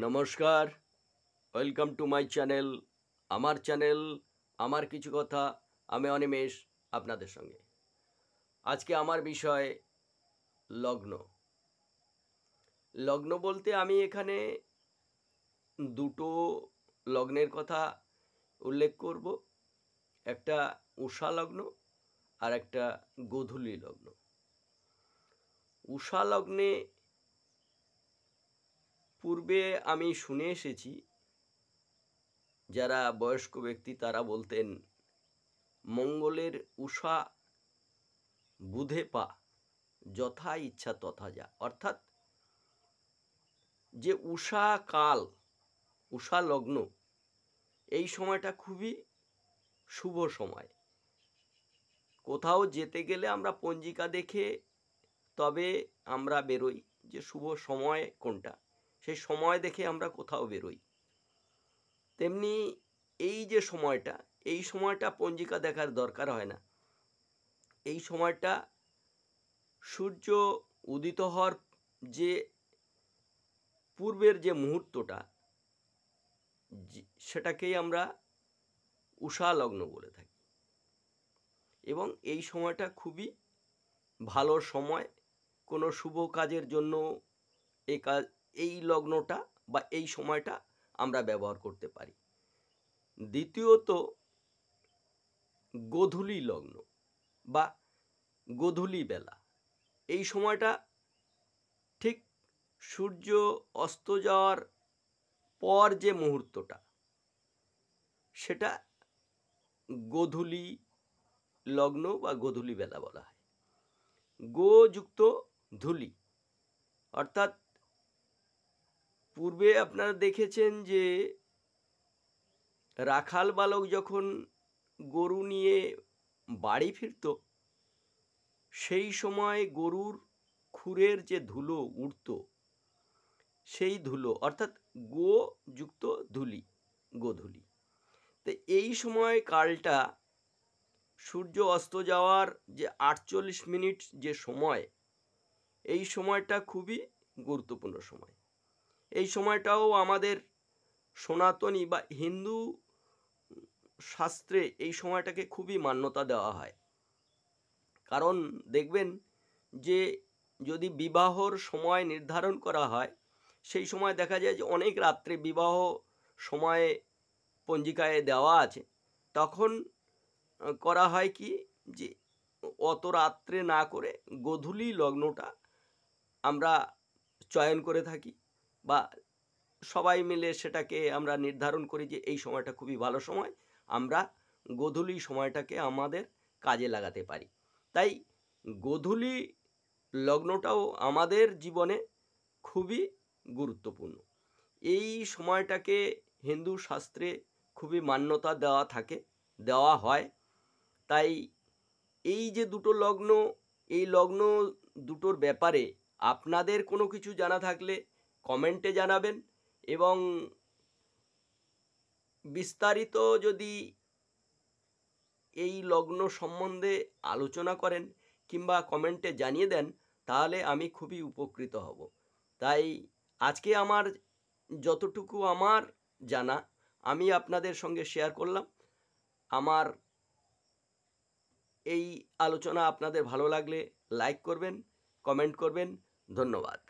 নমস্কার, welcome to my channel. আমার channel আমার কিছু কথা। আমি অনিমেষ আপনাদের সঙ্গে। আজকে আমার বিষয় লগ্ন। লগ্ন বলতে আমি এখানে দুটো লগ্নের কথা উল্লেখ করব। একটা উষা লগ্ন আর একটা গোধূলি লগ্ন। উষা লগ্নে পূর্বে আমি শুনে এসেছি, যারা বয়স্ক ব্যক্তি তারা বলতেন, মঙ্গলের উষা বুধে পা, যথা ইচ্ছা তথা যা। অর্থাৎ যে উষা কাল, উষা লগ্ন, এই সময়টা খুবই শুভ সময়। কোথাও যেতে গেলে আমরা পঞ্জিকা দেখে তবে আমরা বেরোই যে শুভ সময় কোনটা, সেই সময় দেখে আমরা কোথাও বেরোই। তেমনি এই যে সময়টা, এই সময়টা পঞ্জিকা দেখার দরকার হয় না। এই সময়টা সূর্য উদিত হওয়ার যে পূর্বের যে মুহূর্তটা, সেটাকেই আমরা উষা লগ্ন বলে থাকি। এবং এই সময়টা খুবই ভালো সময়। কোনো শুভ কাজের জন্য এই লগ্নটা বা এই সময়টা আমরা ব্যবহার করতে পারি। দ্বিতীয়ত, গোধূলি লগ্ন বা গোধূলি বেলা, এই সময়টা ঠিক সূর্য অস্ত যাওয়ার পর যে মুহূর্তটা, সেটা গোধূলি লগ্ন বা গোধূলি বেলা বলা হয়। গো যুক্ত ধূলি, অর্থাৎ পূর্বে আপনারা দেখেছেন যে রাখাল বালক যখন গরু নিয়ে বাড়ি ফিরত, সেই সময় গরুর খুরের যে ধুলো উঠত, সেই ধুলো অর্থাৎ গো যুক্ত ধূলি, গোধূলি। তো এই সময় কালটা সূর্য অস্ত যাওয়ার যে 48 মিনিট যে সময়, এই সময়টা খুবই গুরুত্বপূর্ণ সময়। এই সময়টাও আমাদের সনাতনী বা হিন্দু শাস্ত্রে এই সময়টাকে খুবই মান্যতা দেওয়া হয়। কারণ দেখবেন যে যদি বিবাহর সময় নির্ধারণ করা হয়, সেই সময় দেখা যায় যে অনেক রাত্রে বিবাহ সময়ে পঞ্জিকায় দেওয়া আছে। তখন করা হয় কি, যে অত রাত্রে না করে গোধূলি লগ্নটা আমরা চয়ন করে থাকি, বা সবাই মিলে সেটাকে আমরা নির্ধারণ করি যে এই সময়টা খুবই ভালো সময়, আমরা গোধূলি সময়টাকে আমাদের কাজে লাগাতে পারি। তাই গোধূলি লগ্নটাও আমাদের জীবনে খুবই গুরুত্বপূর্ণ। এই সময়টাকে হিন্দু শাস্ত্রে খুবই মান্যতা দেওয়া হয়। তাই এই যে দুটো লগ্ন, এই লগ্ন দুটোর ব্যাপারে আপনাদের কোনো কিছু জানা থাকলে কমেন্টে জানাবেন, এবং বিস্তারিত যদি এই লগ্ন সম্বন্ধে আলোচনা করেন কিংবা কমেন্টে জানিয়ে দেন, তাহলে আমি খুবই উপকৃত হব। তাই আজকে আমার যতটুকু আমার জানা, আমি আপনাদের সঙ্গে শেয়ার করলাম। আমার এই আলোচনা আপনাদের ভালো লাগলে লাইক করবেন, কমেন্ট করবেন। ধন্যবাদ।